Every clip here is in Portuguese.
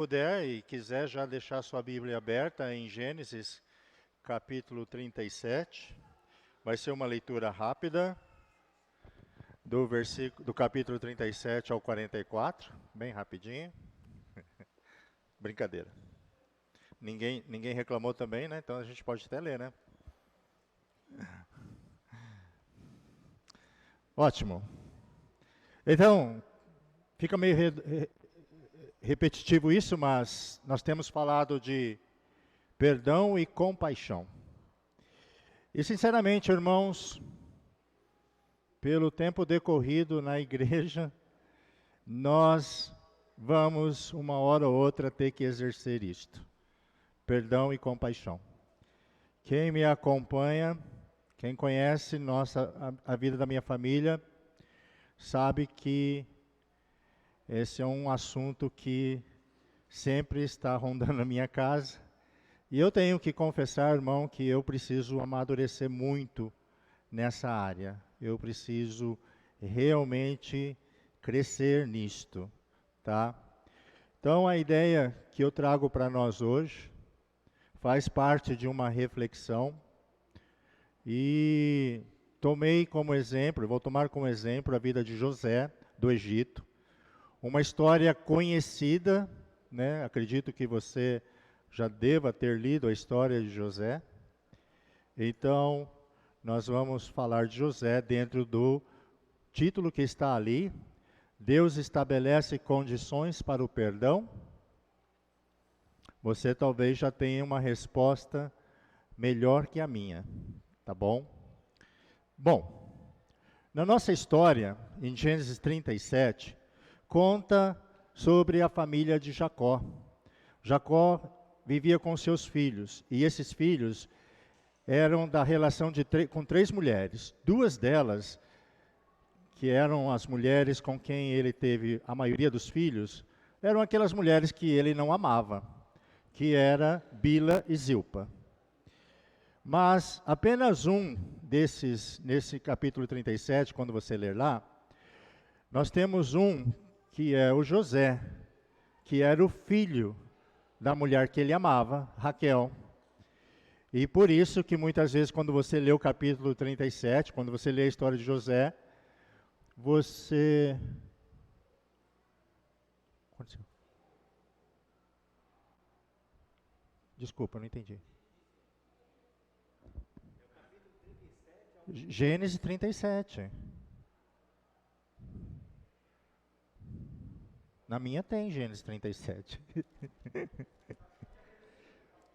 Puder e quiser já deixar sua Bíblia aberta em Gênesis, capítulo 37. Vai ser uma leitura rápida do capítulo 37 ao 44, bem rapidinho. Brincadeira. Ninguém reclamou também, né? Então a gente pode até ler, né? Ótimo. Então, fica meio repetitivo isso, mas nós temos falado de perdão e compaixão. E sinceramente, irmãos, pelo tempo decorrido na igreja, nós vamos uma hora ou outra ter que exercer isto. Perdão e compaixão. Quem me acompanha, quem conhece a vida da minha família, sabe que esse é um assunto que sempre está rondando a minha casa. E eu tenho que confessar, irmão, que eu preciso amadurecer muito nessa área. Eu preciso realmente crescer nisto, tá? Então, a ideia que eu trago para nós hoje faz parte de uma reflexão e tomei como exemplo, vou tomar como exemplo a vida de José, do Egito. Uma história conhecida, né? Acredito que você já deva ter lido a história de José. Então, nós vamos falar de José dentro do título que está ali. Deus estabelece condições para o perdão. Você talvez já tenha uma resposta melhor que a minha, tá bom? Bom, na nossa história, em Gênesis 37, conta sobre a família de Jacó. Jacó vivia com seus filhos, e esses filhos eram da relação com três mulheres. Duas delas, que eram as mulheres com quem ele teve a maioria dos filhos, eram aquelas mulheres que ele não amava, que era Bila e Zilpa. Mas apenas um desses, nesse capítulo 37, quando você ler lá, nós temos um que é o José, que era o filho da mulher que ele amava, Raquel. E por isso que muitas vezes quando você lê o capítulo 37, quando você lê a história de José, você... Desculpa, não entendi. Gênesis 37. Na minha tem Gênesis 37.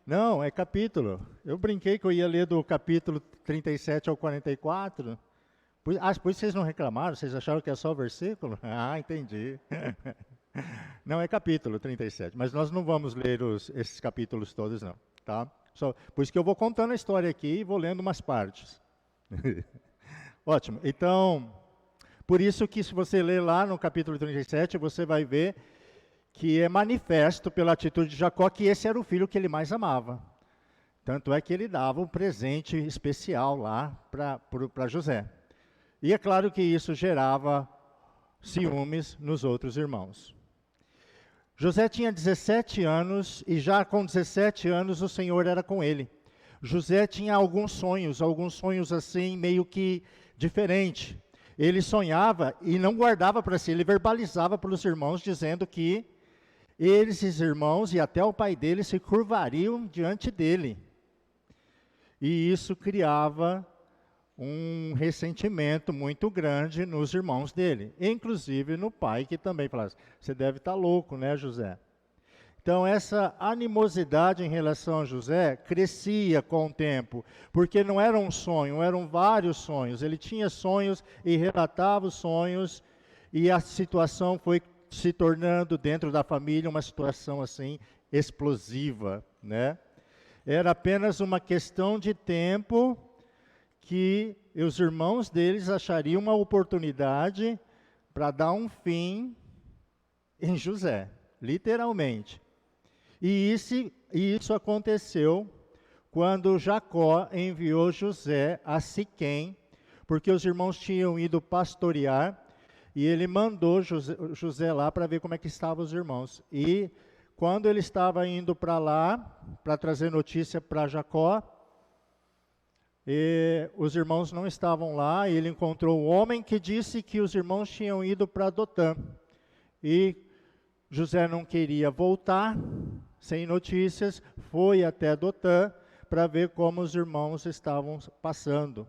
Não, é capítulo. Eu brinquei que eu ia ler do capítulo 37 ao 44. Por isso vocês não reclamaram? Vocês acharam que é só o versículo? Ah, entendi. Não, é capítulo 37. Mas nós não vamos ler esses capítulos todos, não. Tá? Por isso que eu vou contando a história aqui e vou lendo umas partes. Ótimo. Então, por isso que se você ler lá no capítulo 37, você vai ver que é manifesto pela atitude de Jacó que esse era o filho que ele mais amava. Tanto é que ele dava um presente especial lá para José. E é claro que isso gerava ciúmes nos outros irmãos. José tinha 17 anos e já com 17 anos o Senhor era com ele. José tinha alguns sonhos assim meio que diferente. Ele sonhava e não guardava para si, ele verbalizava para os irmãos dizendo que esses irmãos e até o pai dele se curvariam diante dele. E isso criava um ressentimento muito grande nos irmãos dele, inclusive no pai, que também falava: você deve estar louco, né, José? Então, essa animosidade em relação a José crescia com o tempo, porque não era um sonho, eram vários sonhos. Ele tinha sonhos e relatava os sonhos, e a situação foi se tornando dentro da família uma situação assim explosiva, né? Era apenas uma questão de tempo que os irmãos deles achariam uma oportunidade para dar um fim em José, literalmente. E isso aconteceu quando Jacó enviou José a Siquém, porque os irmãos tinham ido pastorear, e ele mandou José lá para ver como é que estavam os irmãos. E quando ele estava indo para lá, para trazer notícia para Jacó, e os irmãos não estavam lá, e ele encontrou um homem que disse que os irmãos tinham ido para Dotã. E José não queria voltar, sem notícias, foi até Dotã para ver como os irmãos estavam passando.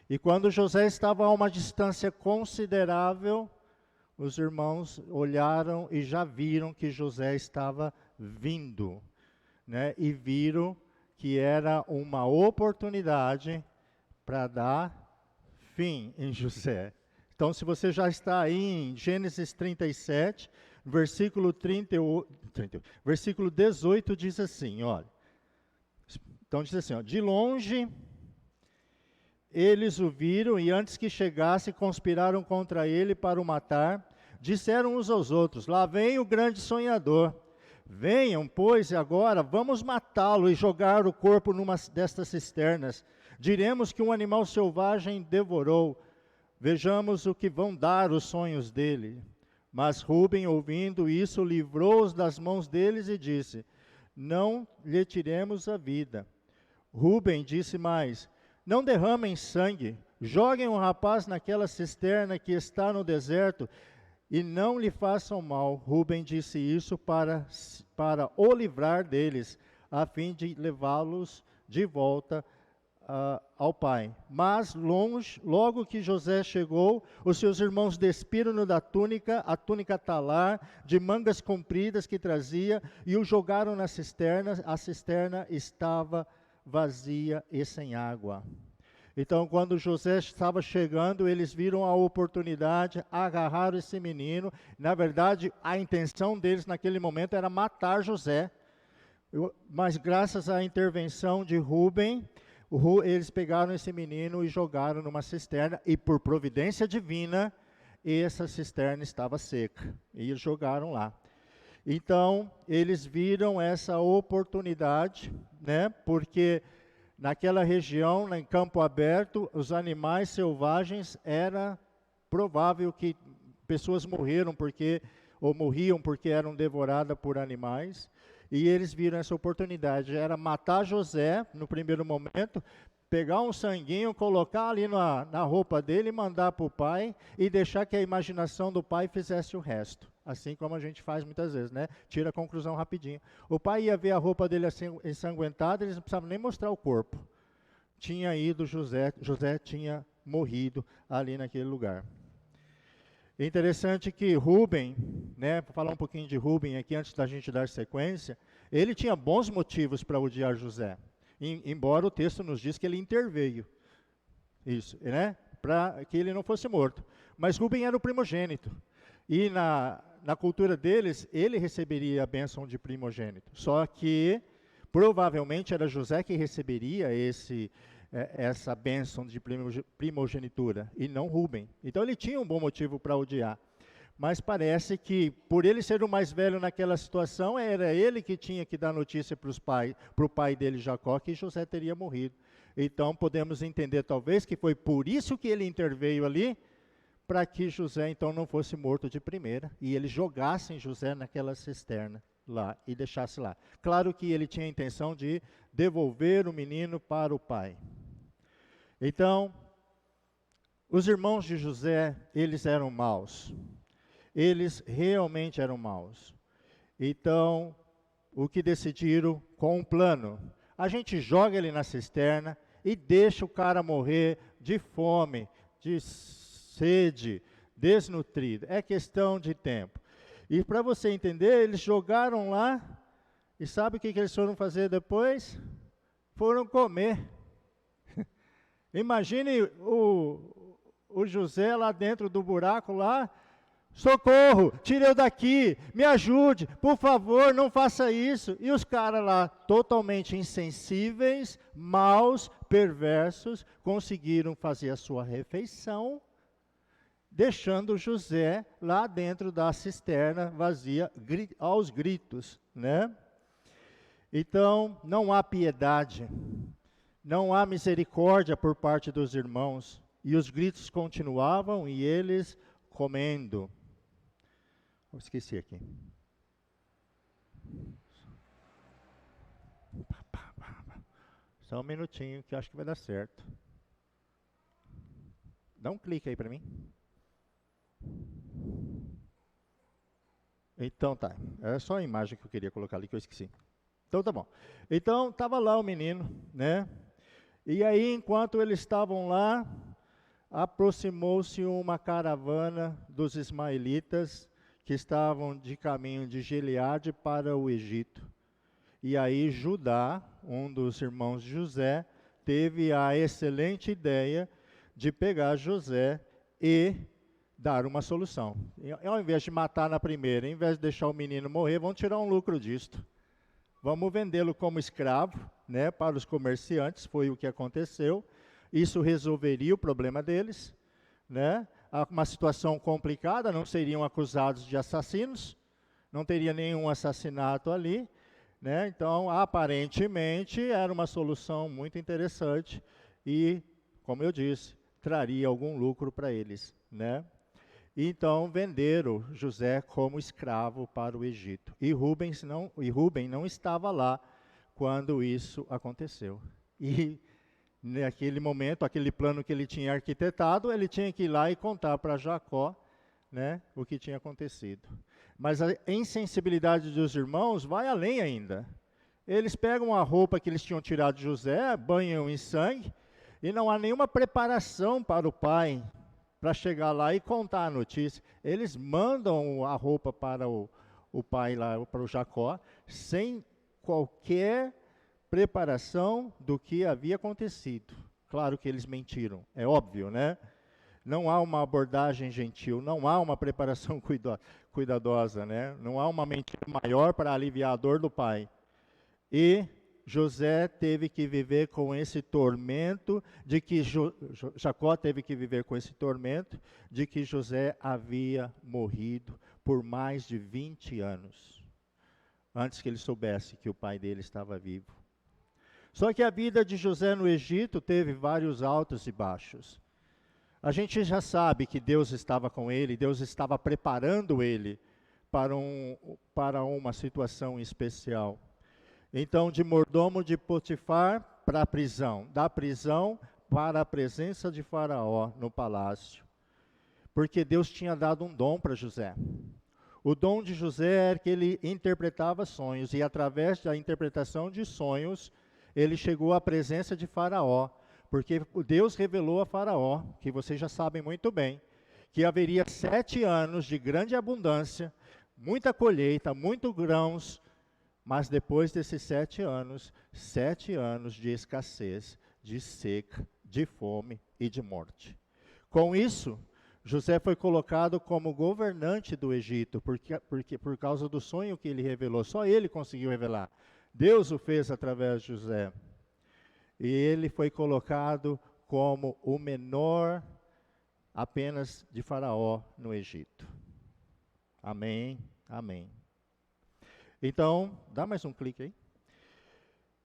E quando José estava a uma distância considerável, os irmãos olharam e já viram que José estava vindo, né? E viram que era uma oportunidade para dar fim em José. Então, se você já está aí em Gênesis 37, versículo 18 diz assim, olha. Então diz assim, ó, de longe eles o viram e antes que chegasse conspiraram contra ele para o matar. Disseram uns aos outros, lá vem o grande sonhador. Venham, pois, agora, vamos matá-lo e jogar o corpo numa destas cisternas. Diremos que um animal selvagem devorou. Vejamos o que vão dar os sonhos dele. Mas Rúben, ouvindo isso, livrou-os das mãos deles e disse, não lhe tiremos a vida. Rúben disse mais, não derramem sangue, joguem o rapaz naquela cisterna que está no deserto e não lhe façam mal. Rúben disse isso para o livrar deles, a fim de levá-los de volta ao pai. Mas logo que José chegou, os seus irmãos despiram-no da túnica, a túnica talar, de mangas compridas que trazia, e o jogaram na cisterna. A cisterna estava vazia e sem água. Então, quando José estava chegando, eles viram a oportunidade, agarraram esse menino. Na verdade, a intenção deles naquele momento era matar José. Mas graças à intervenção de Rúben, eles pegaram esse menino e jogaram numa cisterna. E por providência divina, essa cisterna estava seca. E eles jogaram lá. Então, eles viram essa oportunidade, né? Porque naquela região, em campo aberto, os animais selvagens, era provável que pessoas morriam porque eram devoradas por animais. E eles viram essa oportunidade, era matar José, no primeiro momento, pegar um sanguinho, colocar ali na roupa dele, mandar para o pai, e deixar que a imaginação do pai fizesse o resto. Assim como a gente faz muitas vezes, né? Tira a conclusão rapidinho. O pai ia ver a roupa dele assim, ensanguentada, eles não precisavam nem mostrar o corpo. Tinha ido José tinha morrido ali naquele lugar. É interessante que Rúben, né, para falar um pouquinho de Rúben aqui antes da gente dar sequência, ele tinha bons motivos para odiar José, embora o texto nos diz que ele interveio, isso, né, para que ele não fosse morto. Mas Rúben era o primogênito, e na cultura deles, ele receberia a bênção de primogênito, só que provavelmente era José que receberia essa bênção de primogenitura, e não Rúben. Então ele tinha um bom motivo para odiar. Mas parece que, por ele ser o mais velho naquela situação, era ele que tinha que dar notícia para o pai dele, Jacó, que José teria morrido. Então podemos entender, talvez, que foi por isso que ele interveio ali, para que José, então, não fosse morto de primeira, e eles jogassem José naquela cisterna lá, e deixasse lá. Claro que ele tinha a intenção de devolver o menino para o pai. Então, os irmãos de José, eles eram maus. Eles realmente eram maus. Então, o que decidiram com um plano? A gente joga ele na cisterna e deixa o cara morrer de fome, de sede, desnutrido. É questão de tempo. E para você entender, eles jogaram lá, e sabe o que eles foram fazer depois? Foram comer. Imagine o José lá dentro do buraco lá, socorro, tire eu daqui, me ajude, por favor, não faça isso. E os caras lá, totalmente insensíveis, maus, perversos, conseguiram fazer a sua refeição, deixando José lá dentro da cisterna vazia, aos gritos, né? Então, não há piedade. Não há misericórdia por parte dos irmãos, e os gritos continuavam, e eles comendo. Eu esqueci aqui. Só um minutinho que eu acho que vai dar certo. Dá um clique aí para mim. Então tá, era só a imagem que eu queria colocar ali que eu esqueci. Então tá bom. Então estava lá o menino, né? E aí, enquanto eles estavam lá, aproximou-se uma caravana dos ismaelitas que estavam de caminho de Gileade para o Egito. E aí Judá, um dos irmãos de José, teve a excelente ideia de pegar José e dar uma solução. E, ao invés de matar na primeira, ao invés de deixar o menino morrer, vamos tirar um lucro disto. Vamos vendê-lo como escravo, né, para os comerciantes, foi o que aconteceu. Isso resolveria o problema deles, né? Uma situação complicada, não seriam acusados de assassinos, não teria nenhum assassinato ali, né? Então, aparentemente, era uma solução muito interessante e, como eu disse, traria algum lucro para eles, né? Então, venderam José como escravo para o Egito. E Rúben não estava lá quando isso aconteceu. E naquele momento, aquele plano que ele tinha arquitetado, ele tinha que ir lá e contar para Jacó, né, o que tinha acontecido. Mas a insensibilidade dos irmãos vai além ainda. Eles pegam a roupa que eles tinham tirado de José, banham em sangue, e não há nenhuma preparação para o pai, para chegar lá e contar a notícia. Eles mandam a roupa para o pai lá, para o Jacó, sem qualquer preparação do que havia acontecido. Claro que eles mentiram, é óbvio, né? Não há uma abordagem gentil, não há uma preparação cuidadosa, né? Não há uma mentira maior para aliviar a dor do pai. E José teve que viver com esse tormento de que Jacó teve que viver com esse tormento de que José havia morrido por mais de 20 anos, antes que ele soubesse que o pai dele estava vivo. Só que a vida de José no Egito teve vários altos e baixos. A gente já sabe que Deus estava com ele, Deus estava preparando ele para uma situação especial. Então, de mordomo de Potifar para a prisão, da prisão para a presença de Faraó no palácio. Porque Deus tinha dado um dom para José. O dom de José era que ele interpretava sonhos, e através da interpretação de sonhos, ele chegou à presença de Faraó, porque Deus revelou a Faraó, que vocês já sabem muito bem, que haveria 7 anos de grande abundância, muita colheita, muitos grãos, mas depois desses 7 anos, 7 anos de escassez, de seca, de fome e de morte. Com isso, José foi colocado como governante do Egito, por causa do sonho que ele revelou. Só ele conseguiu revelar. Deus o fez através de José. E ele foi colocado como o menor apenas de Faraó no Egito. Amém, amém. Então, dá mais um clique aí.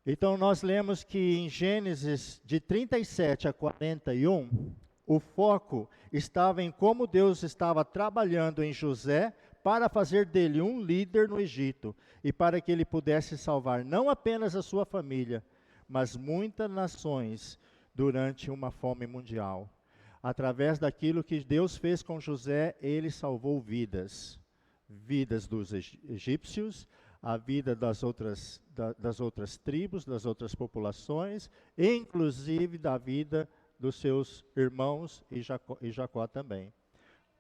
Então, nós lemos que em Gênesis de 37 a 41, o foco estava em como Deus estava trabalhando em José para fazer dele um líder no Egito e para que ele pudesse salvar não apenas a sua família, mas muitas nações durante uma fome mundial. Através daquilo que Deus fez com José, ele salvou vidas. Vidas dos egípcios, a vida das outras tribos, das outras populações, e inclusive da vida dos seus irmãos e Jacó também.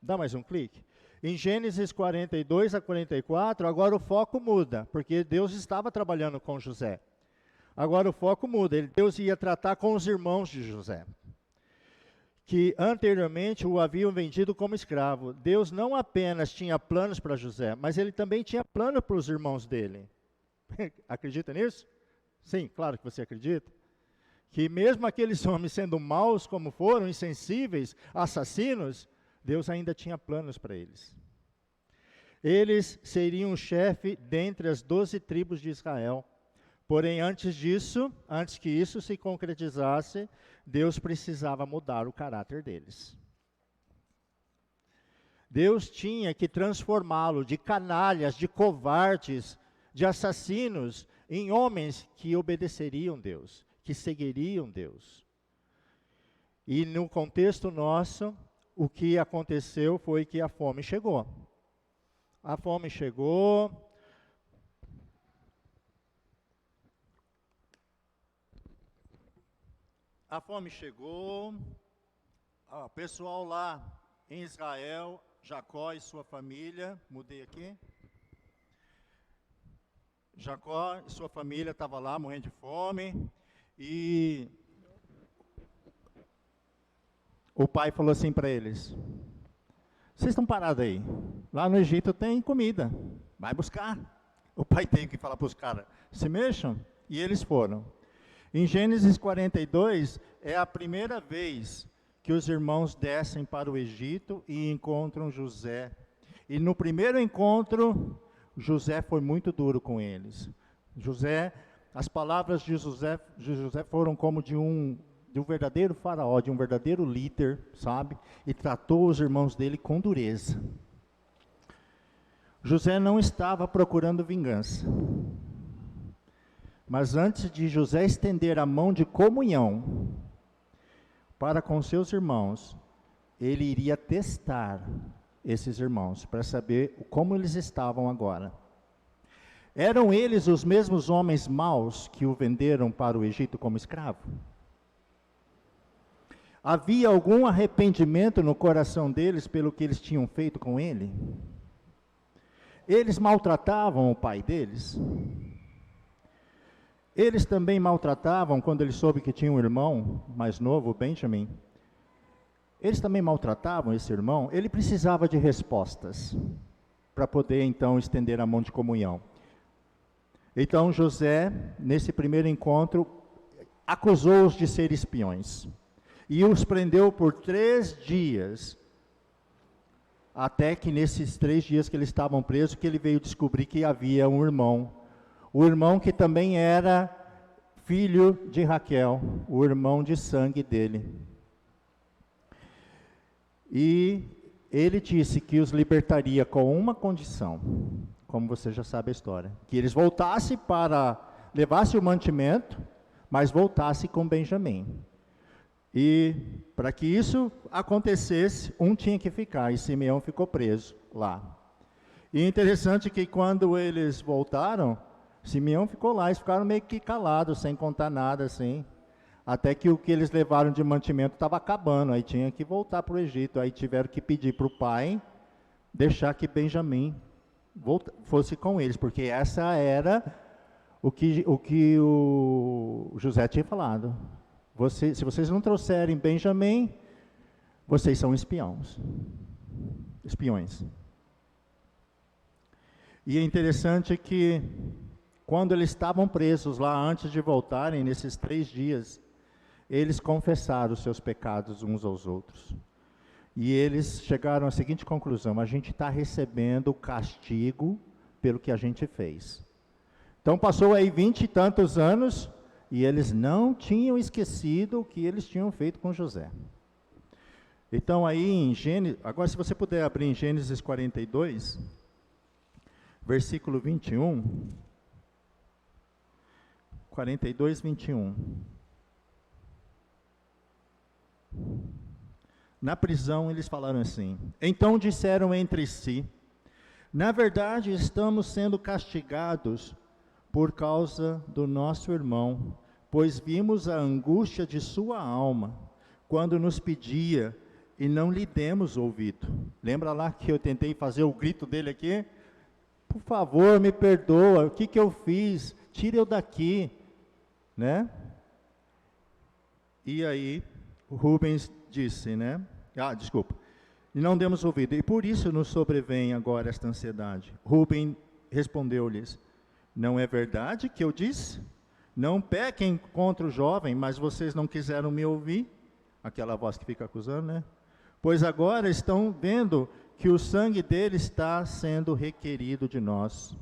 Dá mais um clique. Em Gênesis 42 a 44, agora o foco muda, porque Deus estava trabalhando com José. Agora o foco muda, Deus ia tratar com os irmãos de José, que anteriormente o haviam vendido como escravo. Deus não apenas tinha planos para José, mas ele também tinha plano para os irmãos dele. Acredita nisso? Sim, claro que você acredita. Que mesmo aqueles homens sendo maus como foram, insensíveis, assassinos, Deus ainda tinha planos para eles. Eles seriam o chefe dentre as 12 tribos de Israel. Porém, antes que isso se concretizasse, Deus precisava mudar o caráter deles. Deus tinha que transformá-lo de canalhas, de covardes, de assassinos, em homens que obedeceriam Deus, que seguiriam Deus. E no contexto nosso, o que aconteceu foi que a fome chegou. A fome chegou. A fome chegou. O pessoal lá em Israel, Jacó e sua família, mudei aqui. Jacó e sua família estavam lá morrendo de fome. E o pai falou assim para eles: vocês estão parados aí, lá no Egito tem comida, vai buscar. O pai tem que falar para os caras, se mexam, e eles foram. Em Gênesis 42, é a primeira vez que os irmãos descem para o Egito e encontram José. E no primeiro encontro, José foi muito duro com eles. As palavras de José foram como de um verdadeiro faraó, de um verdadeiro líder, sabe? E tratou os irmãos dele com dureza. José não estava procurando vingança. Mas antes de José estender a mão de comunhão para com seus irmãos, ele iria testar esses irmãos para saber como eles estavam agora. Eram eles os mesmos homens maus que o venderam para o Egito como escravo? Havia algum arrependimento no coração deles pelo que eles tinham feito com ele? Eles maltratavam o pai deles? Eles também maltratavam quando ele soube que tinha um irmão mais novo, Benjamim. Eles também maltratavam esse irmão. Ele precisava de respostas para poder então estender a mão de comunhão. Então José, nesse primeiro encontro, acusou-os de ser espiões e os prendeu por 3 dias, até que nesses 3 dias que eles estavam presos, que ele veio descobrir que havia um irmão, o irmão que também era filho de Raquel, o irmão de sangue dele. E ele disse que os libertaria com uma condição, como você já sabe a história, que eles voltassem levassem o mantimento, mas voltassem com Benjamim. E para que isso acontecesse, um tinha que ficar, e Simeão ficou preso lá. E é interessante que quando eles voltaram, Simeão ficou lá, eles ficaram meio que calados, sem contar nada assim, até que o que eles levaram de mantimento estava acabando, aí tinha que voltar para o Egito, aí tiveram que pedir para o pai deixar que Benjamim fosse com eles, porque essa era o que o José tinha falado. Se vocês não trouxerem Benjamim, vocês são espiões. E é interessante que quando eles estavam presos lá, antes de voltarem, nesses 3 dias, eles confessaram os seus pecados uns aos outros. E eles chegaram à seguinte conclusão: a gente está recebendo o castigo pelo que a gente fez. Então passou aí 20 e tantos anos, e eles não tinham esquecido o que eles tinham feito com José. Então aí em Gênesis, agora se você puder abrir em Gênesis 42, versículo 21... 42, 21. Na prisão eles falaram assim: então disseram entre si, na verdade estamos sendo castigados por causa do nosso irmão, pois vimos a angústia de sua alma, quando nos pedia e não lhe demos ouvido. Lembra lá que eu tentei fazer o grito dele aqui? Por favor, me perdoa, o que eu fiz? Tire eu daqui. Né? E aí, Rubens disse, né? E não demos ouvido, e por isso nos sobrevém agora esta ansiedade. Rubem respondeu-lhes: não é verdade que eu disse? Não pequem contra o jovem, mas vocês não quiseram me ouvir. Aquela voz que fica acusando, né? Pois agora estão vendo que o sangue dele está sendo requerido de nós.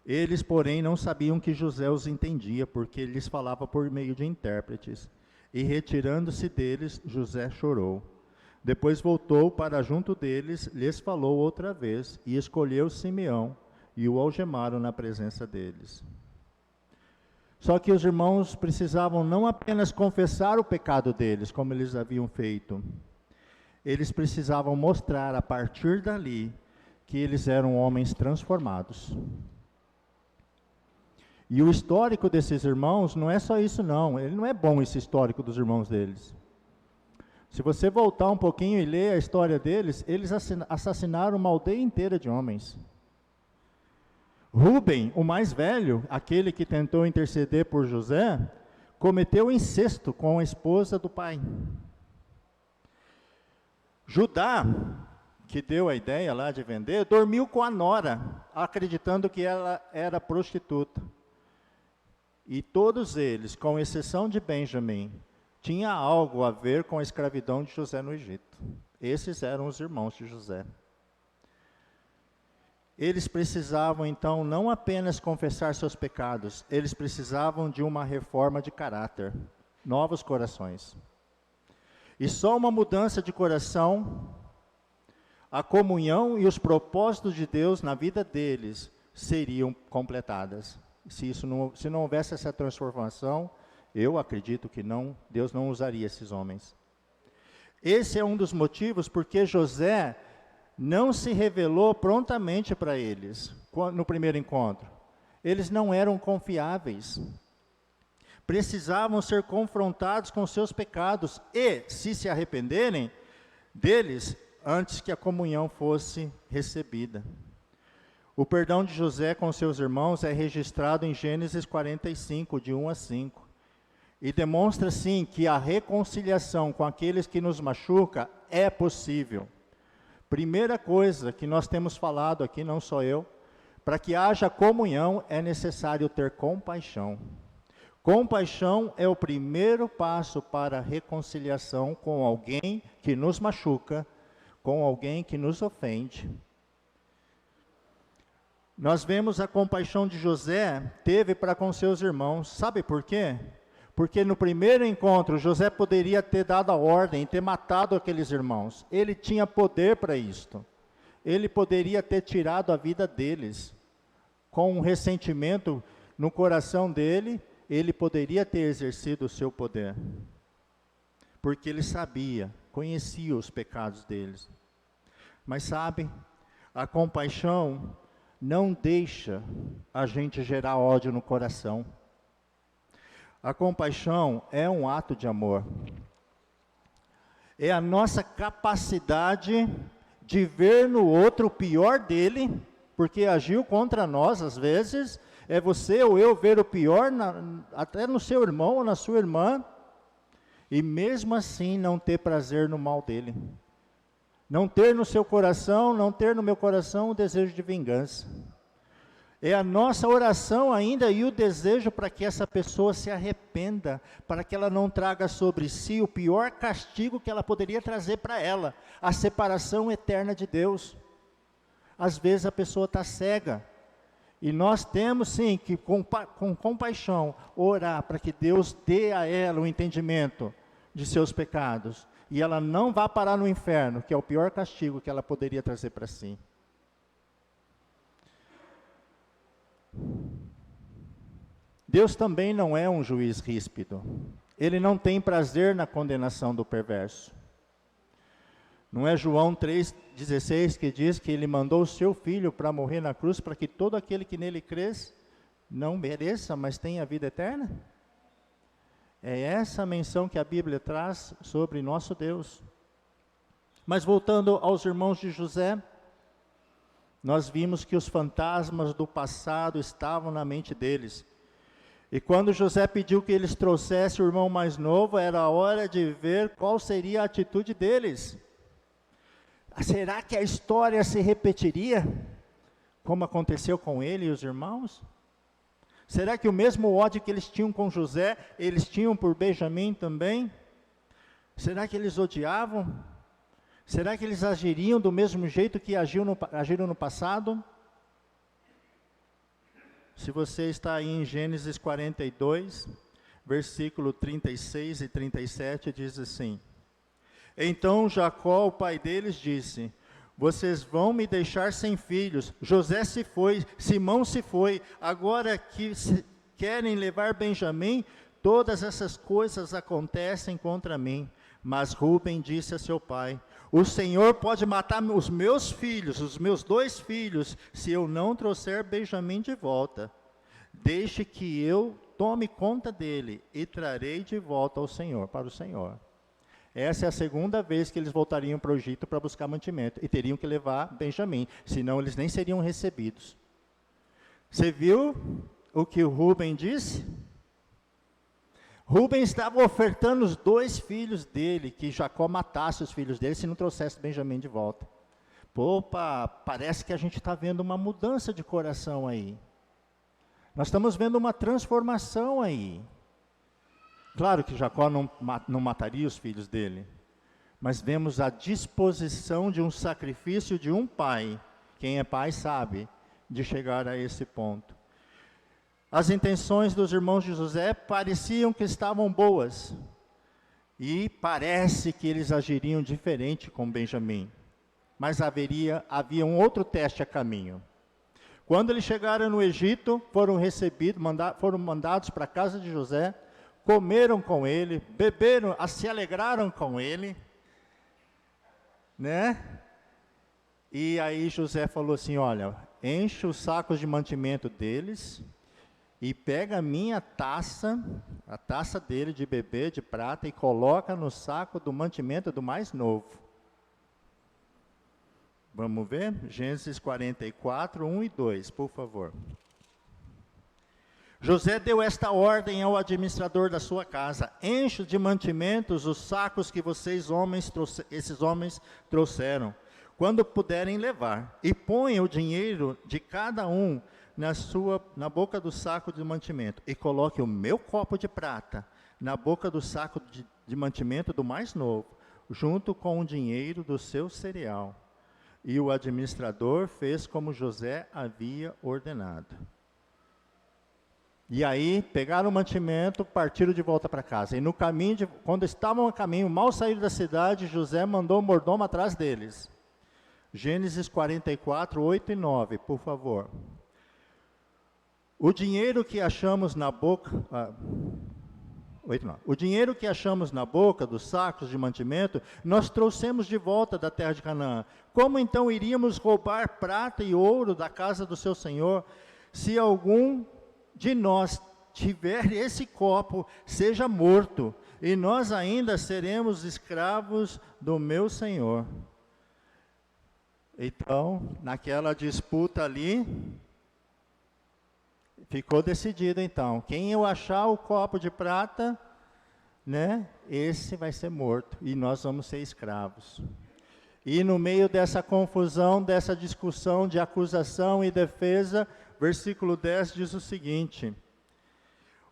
Eles, porém, não sabiam que José os entendia, porque ele lhes falava por meio de intérpretes. E retirando-se deles, José chorou. Depois voltou para junto deles, lhes falou outra vez, e escolheu Simeão, e o algemaram na presença deles. Só que os irmãos precisavam não apenas confessar o pecado deles, como eles haviam feito. Eles precisavam mostrar, a partir dali, que eles eram homens transformados. E o histórico desses irmãos não é só isso não, ele não é bom esse histórico dos irmãos deles. Se você voltar um pouquinho e ler a história deles, eles assassinaram uma aldeia inteira de homens. Rúben, o mais velho, aquele que tentou interceder por José, cometeu incesto com a esposa do pai. Judá, que deu a ideia lá de vender, dormiu com a nora, acreditando que ela era prostituta. E todos eles, com exceção de Benjamim, tinham algo a ver com a escravidão de José no Egito. Esses eram os irmãos de José. Eles precisavam, então, não apenas confessar seus pecados, eles precisavam de uma reforma de caráter, novos corações. E só uma mudança de coração, a comunhão e os propósitos de Deus na vida deles seriam completadas. Se não houvesse essa transformação, eu acredito que Deus não usaria esses homens. Esse é um dos motivos porque José não se revelou prontamente para eles, no primeiro encontro. Eles não eram confiáveis. Precisavam ser confrontados com seus pecados e, se arrependerem deles, antes que a comunhão fosse recebida. O perdão de José com seus irmãos é registrado em Gênesis 45, de 1 a 5. E demonstra, sim, que a reconciliação com aqueles que nos machucam é possível. Primeira coisa que nós temos falado aqui, não só eu, para que haja comunhão é necessário ter compaixão. Compaixão é o primeiro passo para a reconciliação com alguém que nos machuca, com alguém que nos ofende. Nós vemos a compaixão de José teve para com seus irmãos. Sabe por quê? Porque no primeiro encontro, José poderia ter dado a ordem, ter matado aqueles irmãos. Ele tinha poder para isto. Ele poderia ter tirado a vida deles. Com um ressentimento no coração dele, ele poderia ter exercido o seu poder. Porque ele sabia, conhecia os pecados deles. Mas sabe, a compaixão não deixa a gente gerar ódio no coração. A compaixão é um ato de amor. É a nossa capacidade de ver no outro o pior dele, porque agiu contra nós às vezes. É você ou eu ver o pior até no seu irmão ou na sua irmã, e mesmo assim não ter prazer no mal dele. Não ter no seu coração, não ter no meu coração o desejo de vingança. É a nossa oração ainda e o desejo para que essa pessoa se arrependa, para que ela não traga sobre si o pior castigo que ela poderia trazer para ela, a separação eterna de Deus. Às vezes a pessoa está cega, e nós temos sim que com compaixão orar para que Deus dê a ela o entendimento de seus pecados, e ela não vá parar no inferno, que é o pior castigo que ela poderia trazer para si. Deus também não é um juiz ríspido. Ele não tem prazer na condenação do perverso. Não é João 3,16 que diz que ele mandou o seu filho para morrer na cruz, para que todo aquele que nele cresce não mereça, mas tenha vida eterna? É essa a menção que a Bíblia traz sobre nosso Deus. Mas voltando aos irmãos de José, nós vimos que os fantasmas do passado estavam na mente deles. E quando José pediu que eles trouxessem o irmão mais novo, era a hora de ver qual seria a atitude deles. Será que a história se repetiria, como aconteceu com ele e os irmãos? Será que o mesmo ódio que eles tinham com José, eles tinham por Benjamim também? Será que eles odiavam? Será que eles agiriam do mesmo jeito que agiram no passado? Se você está aí em Gênesis 42, versículo 36 e 37, diz assim: Então Jacó, o pai deles, disse: Vocês vão me deixar sem filhos. José se foi, Simão se foi. Agora que querem levar Benjamim, todas essas coisas acontecem contra mim. Mas Rúben disse a seu pai: o Senhor pode matar os meus filhos, os meus 2 filhos, se eu não trouxer Benjamim de volta. Deixe que eu tome conta dele e trarei de volta ao Senhor, para o Senhor. Essa é a segunda vez que eles voltariam para o Egito para buscar mantimento, e teriam que levar Benjamim, senão eles nem seriam recebidos. Você viu o que o Rúben disse? Rúben estava ofertando os 2 filhos dele, que Jacó matasse os filhos dele se não trouxesse Benjamim de volta. Opa, parece que a gente está vendo uma mudança de coração aí. Nós estamos vendo uma transformação aí. Claro que Jacó não mataria os filhos dele, mas vemos a disposição de um sacrifício de um pai, quem é pai sabe, de chegar a esse ponto. As intenções dos irmãos de José pareciam que estavam boas, e parece que eles agiriam diferente com Benjamim, mas havia um outro teste a caminho. Quando eles chegaram no Egito, foram mandados para a casa de José, comeram com ele, beberam, se alegraram com ele, né? E aí José falou assim: olha, enche os sacos de mantimento deles, e pega a minha taça, a taça dele de beber, de prata, e coloca no saco do mantimento do mais novo. Vamos ver? Gênesis 44, 1 e 2, por favor. José deu esta ordem ao administrador da sua casa: enche de mantimentos os sacos que esses homens trouxeram, quando puderem levar, e ponha o dinheiro de cada um na boca do saco de mantimento, e coloque o meu copo de prata na boca do saco de mantimento do mais novo, junto com o dinheiro do seu cereal. E o administrador fez como José havia ordenado. E aí, pegaram o mantimento, partiram de volta para casa. E no caminho, quando estavam a caminho, mal saíram da cidade, José mandou o mordomo atrás deles. Gênesis 44, 8 e 9, por favor. O dinheiro que achamos na boca... O dinheiro que achamos na boca dos sacos de mantimento, nós trouxemos de volta da terra de Canaã. Como então iríamos roubar prata e ouro da casa do seu senhor? Se algum de nós tiver esse copo, seja morto, e nós ainda seremos escravos do meu senhor. Então, naquela disputa ali, ficou decidido então, quem eu achar o copo de prata, né, esse vai ser morto, e nós vamos ser escravos. E no meio dessa confusão, dessa discussão de acusação e defesa, versículo 10 diz o seguinte: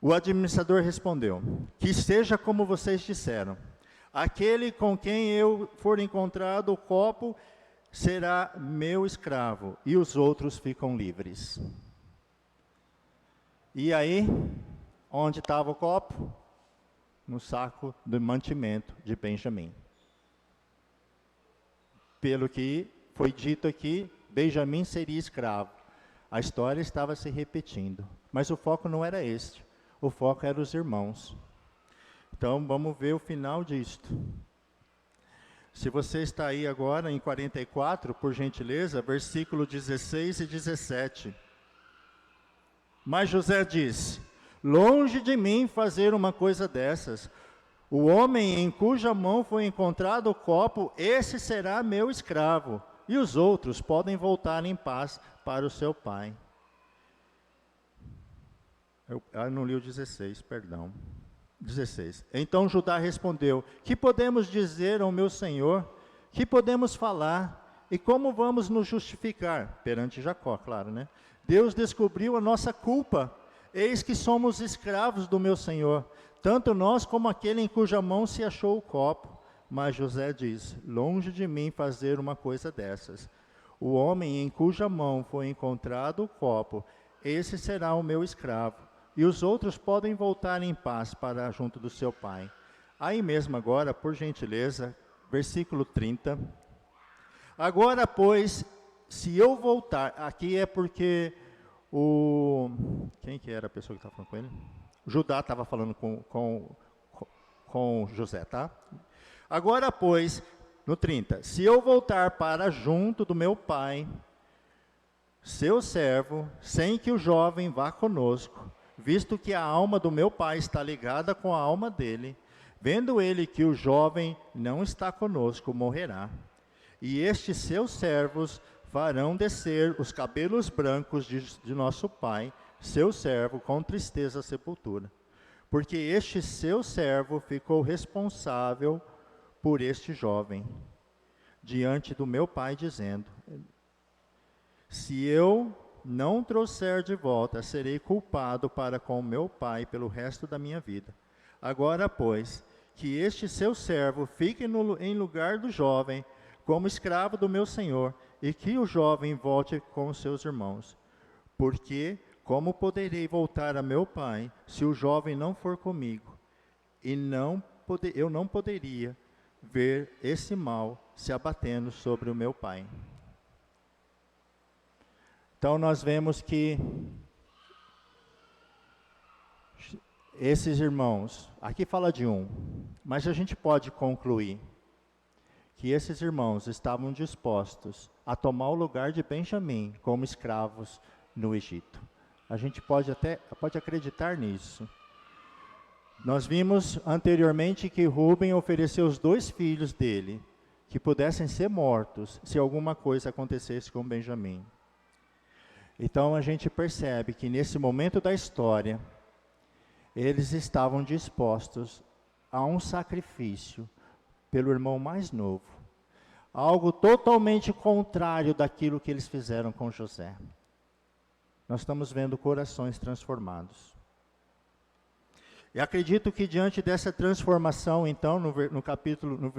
o administrador respondeu: que seja como vocês disseram, aquele com quem eu for encontrado o copo será meu escravo, e os outros ficam livres. E aí, onde estava o copo? No saco do mantimento de Benjamim. Pelo que foi dito aqui, Benjamim seria escravo. A história estava se repetindo, mas o foco não era este, o foco era os irmãos. Então, vamos ver o final disto. Se você está aí agora em 44, por gentileza, versículo 16 e 17. Mas José disse: longe de mim fazer uma coisa dessas. O homem em cuja mão foi encontrado o copo, esse será meu escravo, e os outros podem voltar em paz para o seu pai. Eu não li o 16, perdão. 16. Então Judá respondeu: que podemos dizer ao meu senhor? Que podemos falar? E como vamos nos justificar? Perante Jacó, claro, né? Deus descobriu a nossa culpa. Eis que somos escravos do meu senhor, tanto nós como aquele em cuja mão se achou o copo. Mas José diz: longe de mim fazer uma coisa dessas. O homem em cuja mão foi encontrado o copo, esse será o meu escravo, e os outros podem voltar em paz para junto do seu pai. Aí mesmo agora, por gentileza, versículo 30. Agora, pois, se eu voltar, aqui é porque Quem que era a pessoa que estava falando com ele? Judá estava falando com José, tá? Agora, pois, no 30, se eu voltar para junto do meu pai, seu servo, sem que o jovem vá conosco, visto que a alma do meu pai está ligada com a alma dele, vendo ele que o jovem não está conosco, morrerá. E estes seus servos farão descer os cabelos brancos de nosso pai, seu servo, com tristeza à sepultura. Porque este seu servo ficou responsável por este jovem, diante do meu pai, dizendo: se eu não trouxer de volta, serei culpado para com meu pai pelo resto da minha vida. Agora, pois, que este seu servo fique em lugar do jovem, como escravo do meu senhor, e que o jovem volte com os seus irmãos. Porque como poderei voltar a meu pai, se o jovem não for comigo? E eu não poderia ver esse mal se abatendo sobre o meu pai. Então nós vemos que esses irmãos, aqui fala de um, mas a gente pode concluir que esses irmãos estavam dispostos a tomar o lugar de Benjamim como escravos no Egito. A gente pode acreditar nisso. Nós vimos anteriormente que Rúben ofereceu os 2 filhos dele, que pudessem ser mortos se alguma coisa acontecesse com Benjamim. Então a gente percebe que nesse momento da história, eles estavam dispostos a um sacrifício pelo irmão mais novo. Algo totalmente contrário daquilo que eles fizeram com José. Nós estamos vendo corações transformados. E acredito que diante dessa transformação, então, no capítulo,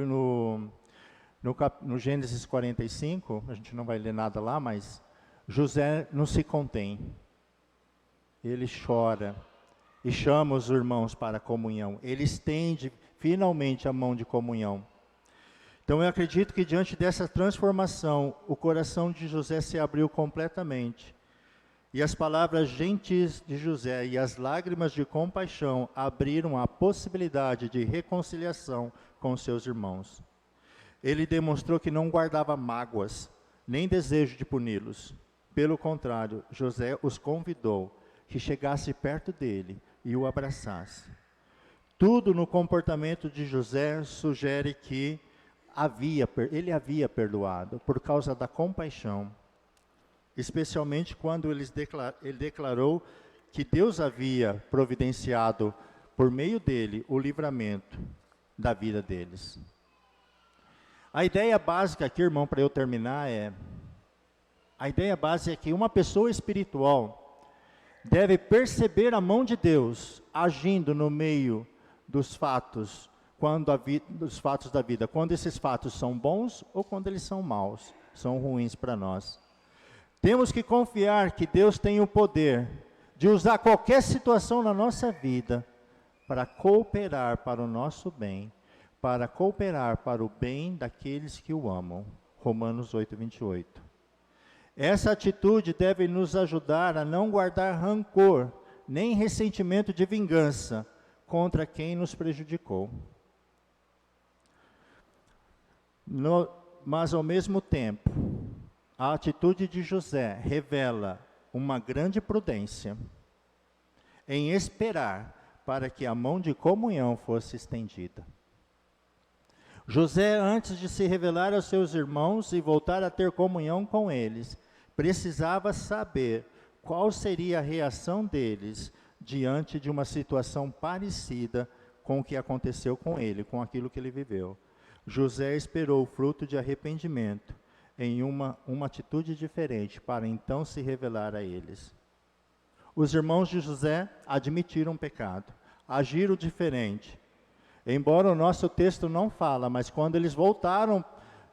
no Gênesis 45, a gente não vai ler nada lá, mas José não se contém. Ele chora e chama os irmãos para a comunhão. Ele estende finalmente a mão de comunhão. Então eu acredito que diante dessa transformação, o coração de José se abriu completamente. E as palavras gentis de José e as lágrimas de compaixão abriram a possibilidade de reconciliação com seus irmãos. Ele demonstrou que não guardava mágoas, nem desejo de puni-los. Pelo contrário, José os convidou que chegasse perto dele e o abraçasse. Tudo no comportamento de José sugere que ele havia perdoado por causa da compaixão, especialmente quando ele declarou que Deus havia providenciado por meio dele o livramento da vida deles. A ideia básica aqui, irmão, para eu terminar a ideia básica é que uma pessoa espiritual deve perceber a mão de Deus agindo no meio dos fatos, dos fatos da vida, quando esses fatos são bons ou quando eles são maus, são ruins para nós. Temos que confiar que Deus tem o poder de usar qualquer situação na nossa vida para cooperar para o nosso bem, para cooperar para o bem daqueles que o amam. Romanos 8:28. Essa atitude deve nos ajudar a não guardar rancor, nem ressentimento de vingança contra quem nos prejudicou. Mas ao mesmo tempo, a atitude de José revela uma grande prudência em esperar para que a mão de comunhão fosse estendida. José, antes de se revelar aos seus irmãos e voltar a ter comunhão com eles, precisava saber qual seria a reação deles diante de uma situação parecida com o que aconteceu com ele, com aquilo que ele viveu. José esperou o fruto de arrependimento em uma atitude diferente, para então se revelar a eles. Os irmãos de José admitiram o pecado, agiram diferente. Embora o nosso texto não fala, mas quando eles voltaram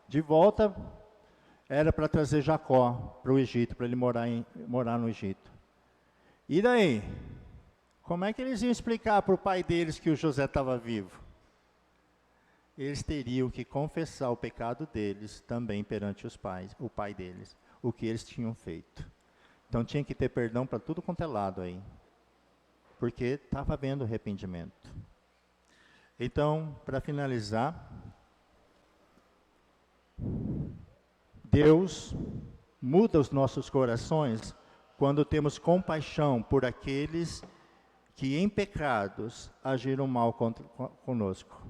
de volta, era para trazer Jacó para o Egito, para ele morar no Egito. E daí? Como é que eles iam explicar para o pai deles que o José estava vivo? Eles teriam que confessar o pecado deles também perante o pai deles, o que eles tinham feito. Então tinha que ter perdão para tudo quanto é lado aí, porque estava havendo arrependimento. Então, para finalizar, Deus muda os nossos corações quando temos compaixão por aqueles que em pecados agiram mal conosco.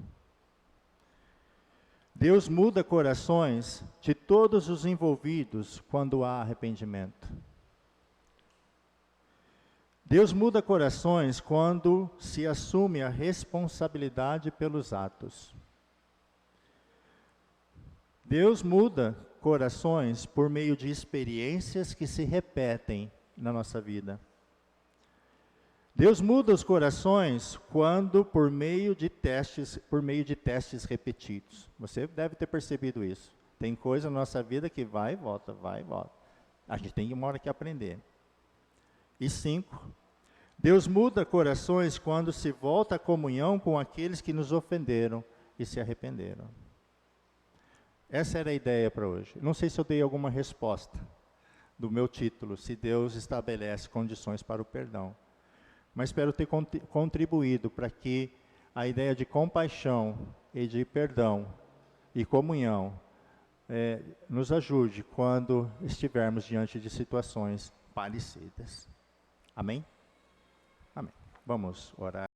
Deus muda corações de todos os envolvidos quando há arrependimento. Deus muda corações quando se assume a responsabilidade pelos atos. Deus muda corações por meio de experiências que se repetem na nossa vida. Deus muda os corações quando por meio de testes repetidos. Você deve ter percebido isso. Tem coisa na nossa vida que vai e volta, vai e volta. A gente tem uma hora que aprender. E 5, Deus muda corações quando se volta à comunhão com aqueles que nos ofenderam e se arrependeram. Essa era a ideia para hoje. Não sei se eu dei alguma resposta do meu título, se Deus estabelece condições para o perdão. Mas espero ter contribuído para que a ideia de compaixão e de perdão e comunhão nos ajude quando estivermos diante de situações parecidas. Amém? Amém. Vamos orar.